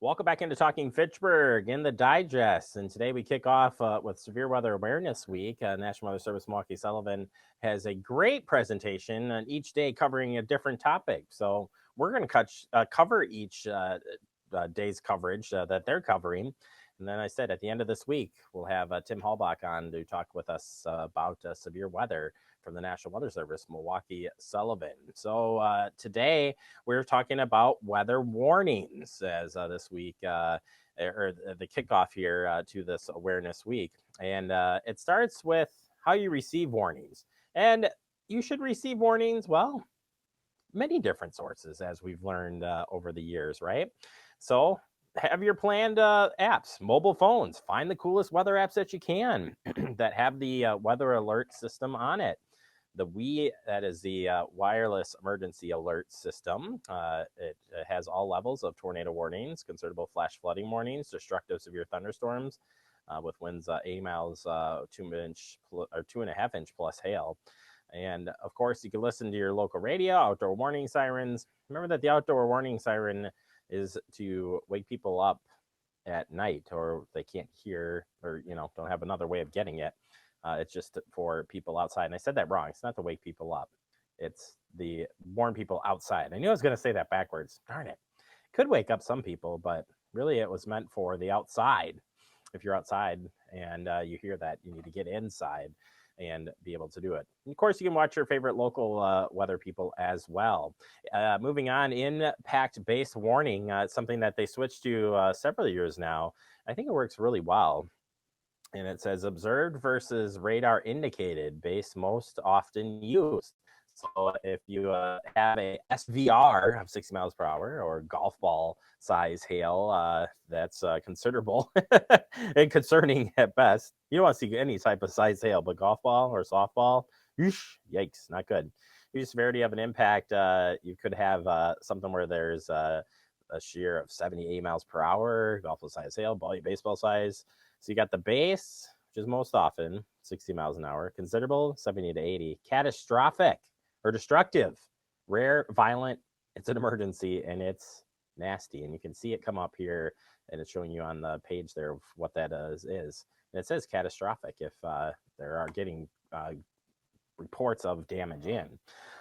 Welcome back into Talking Fitchburg in the digest. And today we kick off with Severe Weather Awareness Week. National Weather Service Milwaukee Sullivan has a great presentation on each day covering a different topic. So we're going to cover each day's coverage that they're covering. And then I said at the end of this week, we'll have Tim Halbach on to talk with us about severe weather from the National Weather Service, Milwaukee Sullivan. So today we're talking about weather warnings as this week, or the kickoff here to this awareness week. And it starts with how you receive warnings. And you should receive warnings, well, many different sources, as we've learned over the years, right? So have your planned apps, mobile phones. Find the coolest weather apps that you can that have the weather alert system on it. The that is the wireless emergency alert system. It has all levels of tornado warnings, considerable flash flooding warnings, destructive severe thunderstorms with winds 80 miles, 2-inch or 2.5-inch plus hail. And of course, you can listen to your local radio, outdoor warning sirens. Remember that the outdoor warning siren is to wake people up at night, or they can't hear, or don't have another way of getting it. It's just for people outside. And I said that wrong. It's not to wake people up. It's the warn people outside. I knew I was going to say that backwards. Darn it. Could wake up some people, but really it was meant for the outside. If you're outside and you hear that, you need to get inside and be able to do it. And of course, you can watch your favorite local weather people as well. Moving on, impact-based warning, something that they switched to several years now. I think it works really well. And it says observed versus radar indicated base most often used. So if you have a SVR of 60 miles per hour or golf ball size hail, that's considerable and concerning at best. You don't want to see any type of size hail, but golf ball or softball, yikes, not good. Due to severity of an impact, you could have something where there's a shear of 78 miles per hour, golf ball size hail, baseball size. So you got the base, which is most often 60 miles an hour, considerable 70 to 80, catastrophic or destructive, rare, violent. It's an emergency and it's nasty. And you can see it come up here, and it's showing you on the page there of what that is. And it says catastrophic if there are getting reports of damage in.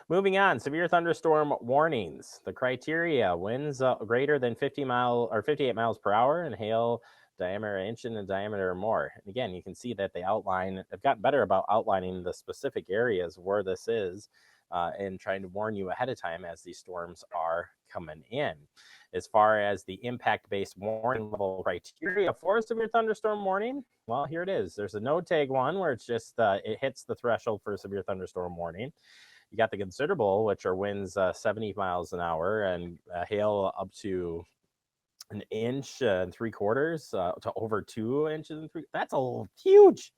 Moving on, severe thunderstorm warnings. The criteria: winds greater than 58 miles per hour, and hail diameter inch in diameter or more. And again, you can see that they've gotten better about outlining the specific areas where this is and trying to warn you ahead of time as these storms are coming in. As far as the impact-based warning level criteria for a severe thunderstorm warning, well, here it is. There's a no-tag one where it's just it hits the threshold for a severe thunderstorm warning. You got the considerable, which are winds 70 miles an hour and hail up to 1.75 inches to over 2 inches and 3. That's a huge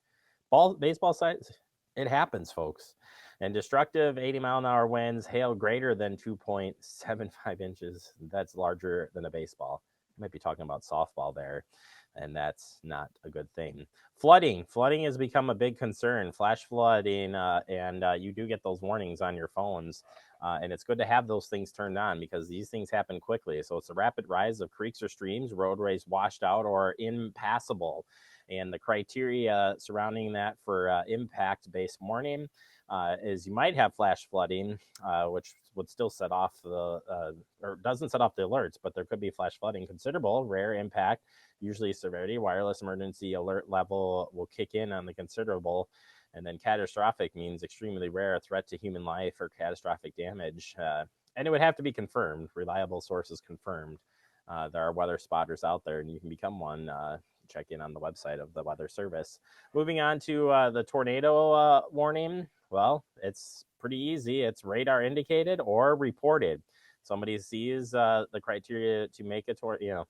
baseball size. It happens, folks. And destructive 80-mile-an-hour winds, hail greater than 2.75 inches. That's larger than a baseball. You might be talking about softball there, and that's not a good thing. Flooding has become a big concern. Flash flooding, and you do get those warnings on your phones. And it's good to have those things turned on because these things happen quickly. So it's a rapid rise of creeks or streams, roadways washed out or impassable. And the criteria surrounding that for impact-based warning is you might have flash flooding, which would still set off or doesn't set off the alerts, but there could be flash flooding. Considerable, rare impact, usually severity. Wireless emergency alert level will kick in on the considerable. And then catastrophic means extremely rare, a threat to human life or catastrophic damage. And it would have to be confirmed, reliable sources confirmed. There are weather spotters out there, and you can become one. Check in on the website of the Weather Service. Moving on to the tornado warning. Well, it's pretty easy. It's radar indicated or reported. Somebody sees the criteria to make a tornado,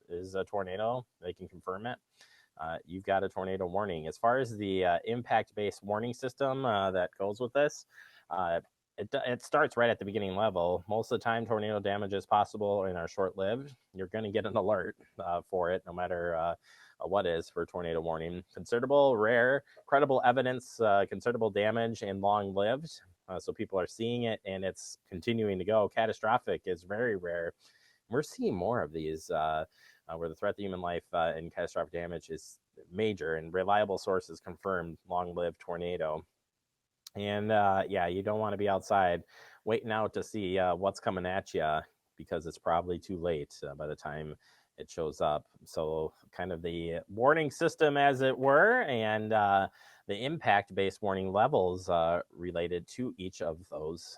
is a tornado, they can confirm it. You've got a tornado warning. As far as the impact-based warning system that goes with this, it starts right at the beginning level. Most of the time, tornado damage is possible and are short-lived. You're going to get an alert for it, no matter what is for tornado warning. Considerable, rare, credible evidence, considerable damage, and long-lived. So people are seeing it, and it's continuing to go. Catastrophic is very rare. We're seeing more of these where the threat to human life and catastrophic damage is major, and reliable sources confirmed long-lived tornado. And yeah, you don't want to be outside waiting out to see what's coming at you, because it's probably too late by the time it shows up. So, kind of the warning system, as it were, and the impact based warning levels related to each of those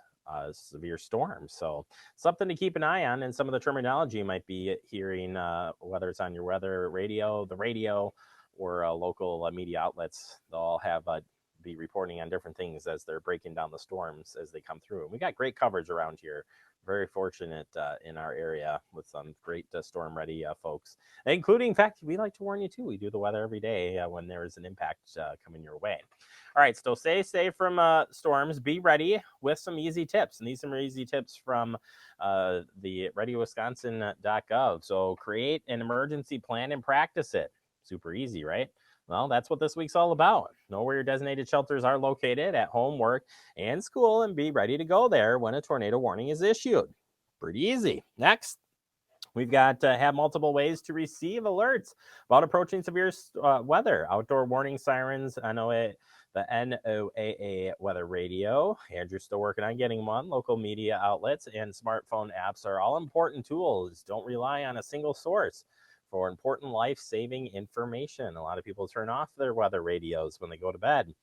severe storms. So, something to keep an eye on. And some of the terminology you might be hearing, whether it's on your weather radio, the radio, or local media outlets, they'll all have be reporting on different things as they're breaking down the storms as they come through. And we got great coverage around here. Very fortunate in our area with some great storm ready folks, including, in fact, we like to warn you too. We do the weather every day when there is an impact coming your way. All right, so stay safe from storms. Be ready with some easy tips. And these are some easy tips from the readywisconsin.gov. So create an emergency plan and practice it. Super easy, right? Well, that's what this week's all about. Know where your designated shelters are located at home, work, and school, and be ready to go there when a tornado warning is issued. Pretty easy. Next, we've got have multiple ways to receive alerts about approaching severe weather. Outdoor warning sirens. I know it. The NOAA weather radio. Andrew's still working on getting one. Local media outlets and smartphone apps are all important tools. Don't rely on a single source for important life-saving information. A lot of people turn off their weather radios when they go to bed.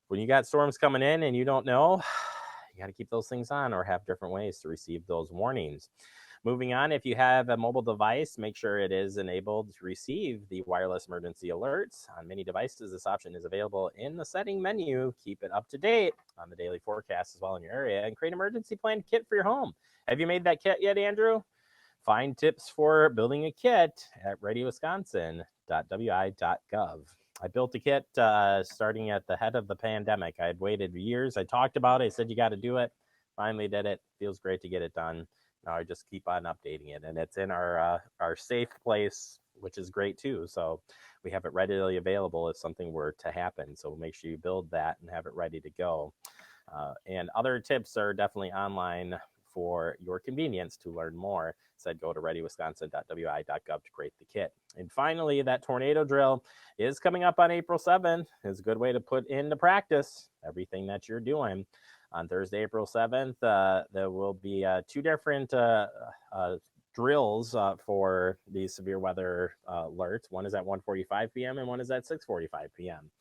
When you got storms coming in and you don't know, you got to keep those things on or have different ways to receive those warnings. Moving on, if you have a mobile device, make sure it is enabled to receive the wireless emergency alerts. On many devices, this option is available in the setting menu. Keep it up to date on the daily forecast as well in your area, and create an emergency plan kit for your home. Have you made that kit yet, Andrew? Find tips for building a kit at readywisconsin.wi.gov. I built a kit starting at the head of the pandemic. I had waited years. I talked about it. I said, you got to do it. Finally did it. Feels great to get it done. Now I just keep on updating it. And it's in our safe place, which is great too. So we have it readily available if something were to happen. So make sure you build that and have it ready to go. And other tips are definitely online for your convenience. To learn more, said go to readywisconsin.wi.gov to create the kit. And finally, that tornado drill is coming up on April 7th. It's a good way to put into practice everything that you're doing. On Thursday, April 7th, there will be two different drills for these severe weather alerts. One is at 1:45 p.m. and one is at 6:45 p.m.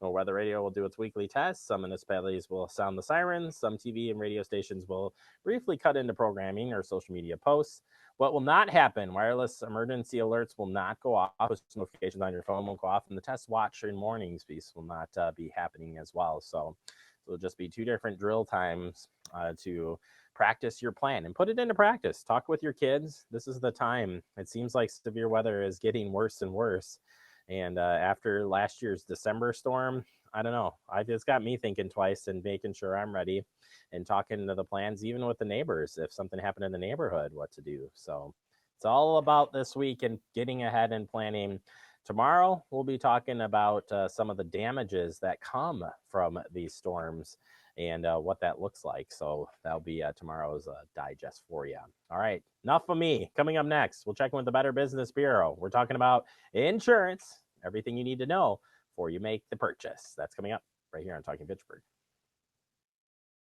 Weather radio will do its weekly tests. Some municipalities will sound the sirens. Some TV and radio stations will briefly cut into programming or social media posts. What will not happen? Wireless emergency alerts will not go off. Push notifications on your phone will go off, and the test watch and mornings piece will not be happening as well. So it'll just be two different drill times to practice your plan and put it into practice. Talk with your kids. This is the time. It seems like severe weather is getting worse and worse. And after last year's December storm, I don't know. It's got me thinking twice and making sure I'm ready and talking to the plans, even with the neighbors, if something happened in the neighborhood, what to do. So it's all about this week and getting ahead and planning. Tomorrow, we'll be talking about some of the damages that come from these storms and what that looks like. So that'll be tomorrow's digest for you. All right, enough of me. Coming up next, we'll check in with the Better Business Bureau. We're talking about insurance, everything you need to know before you make the purchase. That's coming up right here on Talking Pittsburgh.